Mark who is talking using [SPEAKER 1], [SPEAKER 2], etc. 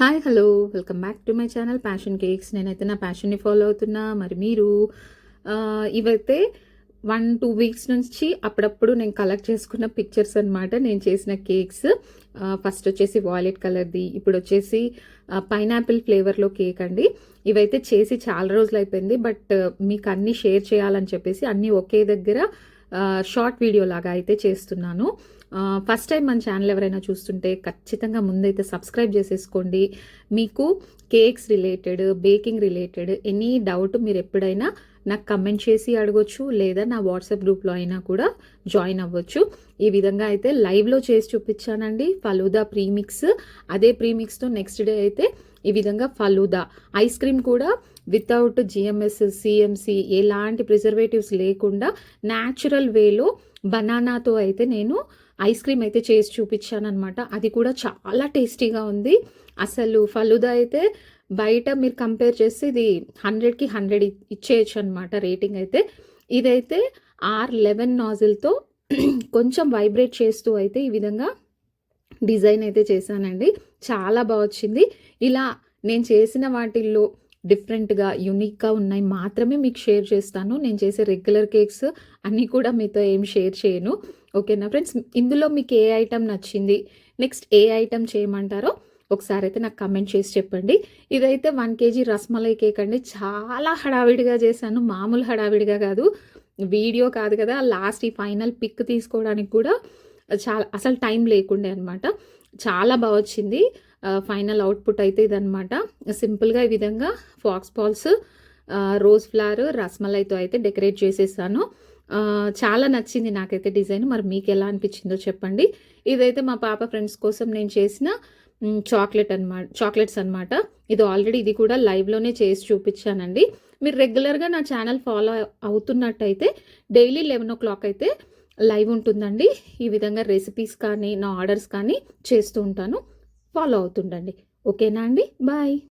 [SPEAKER 1] Hi hello welcome back to my channel passion cakes. నేనైతే నా ప్యాషన్ని follow అవుతున్నా. మరి మీరు ఇవైతే 1-2 వీక్స్ నుంచి అప్పుడప్పుడు నేను కలెక్ట్ చేసుకున్న పిక్చర్స్ అనమాట. నేను చేసిన కేక్స్ ఫస్ట్ వచ్చేసి వాయిలెట్ కలర్ది, ఇప్పుడు వచ్చేసి పైనాపిల్ ఫ్లేవర్లో కేక్ అండి. ఇవైతే చేసి చాలా రోజులు అయిపోయింది, బట్ మీకు అన్నీ షేర్ చేయాలని చెప్పేసి అన్నీ ఒకే దగ్గర షార్ట్ వీడియో లాగా అయితే చేస్తున్నాను. ఫస్ట్ టైం మన ఛానల్ ఎవరైనా చూస్తుంటే ఖచ్చితంగా ముందైతే సబ్స్క్రైబ్ చేసేసుకోండి. మీకు cakes related, baking related any doubt మీరు ఎప్పుడైనా నాకు కమెంట్ చేసి అడగొచ్చు, లేదా నా వాట్సాప్ గ్రూప్లో అయినా కూడా జాయిన్ అవ్వచ్చు. ఈ విధంగా అయితే లైవ్లో చేసి చూపించానండి ఫలూదా ప్రీమిక్స్. అదే ప్రీమిక్స్తో నెక్స్ట్ డే అయితే ఈ విధంగా ఫలూదా ఐస్ క్రీమ్ కూడా వితౌట్ జిఎంఎస్, సిఎంసి ఎలాంటి ప్రిజర్వేటివ్స్ లేకుండా న్యాచురల్ వేలో బనానాతో అయితే నేను ఐస్ క్రీమ్ అయితే చేసి చూపించాను అనమాట. అది కూడా చాలా టేస్టీగా ఉంది. అసలు ఫలూదా అయితే బయట మీరు కంపేర్ చేస్తే ఇది 100కి 100 ఇచ్చేయచ్చు అనమాట రేటింగ్ అయితే. ఇదైతే R11 నాజిల్తో కొంచెం వైబ్రేట్ చేస్తూ అయితే ఈ విధంగా డిజైన్ అయితే చేశానండి. చాలా బాగా వచ్చింది. ఇలా నేను చేసిన వాటిల్లో డిఫరెంట్గా యూనిక్గా ఉన్నాయి మాత్రమే మీకు షేర్ చేస్తాను. నేను చేసే రెగ్యులర్ కేక్స్ అన్నీ కూడా మీతో ఏం షేర్ చేయను. ఓకేనా ఫ్రెండ్స్? ఇందులో మీకు ఏ ఐటెం నచ్చింది, నెక్స్ట్ ఏ ఐటెం చేయమంటారో ఒకసారి అయితే నాకు కమెంట్ చేసి చెప్పండి. ఇదైతే 1 kg రస్మలై కేక్ అండి. చాలా హడావిడిగా చేశాను, మామూలు హడావిడిగా కాదు. వీడియో కాదు కదా, లాస్ట్ ఈ ఫైనల్ పిక్ తీసుకోవడానికి కూడా చాలా అసలు టైం లేకుండే అనమాట. చాలా బాగా వచ్చింది. ఫైనల్ అవుట్పుట్ అయితే ఇదనమాట. సింపుల్గా ఈ విధంగా ఫాక్స్ పాల్స్, రోజ్ ఫ్లవర్, రస్మలైతో అయితే డెకరేట్ చేసేసాను. చాలా నచ్చింది నాకైతే డిజైన్. మరి మీకు ఎలా అనిపించిందో చెప్పండి. ఇదైతే మా పాప ఫ్రెండ్స్ కోసం నేను చేసిన చాక్లెట్స్ అనమాట. ఇది కూడా లైవ్లోనే చేసి చూపించానండి. మీరు రెగ్యులర్గా నా ఛానల్ ఫాలో అవుతున్నట్టయితే డైలీ 11 o'clock అయితే లైవ్ ఉంటుందండి. ఈ విధంగా రెసిపీస్ కానీ నా ఆర్డర్స్ కానీ చేస్తూ ఉంటాను. ఫాలో అవుతుండండి. ఓకేనా అండి? బాయ్.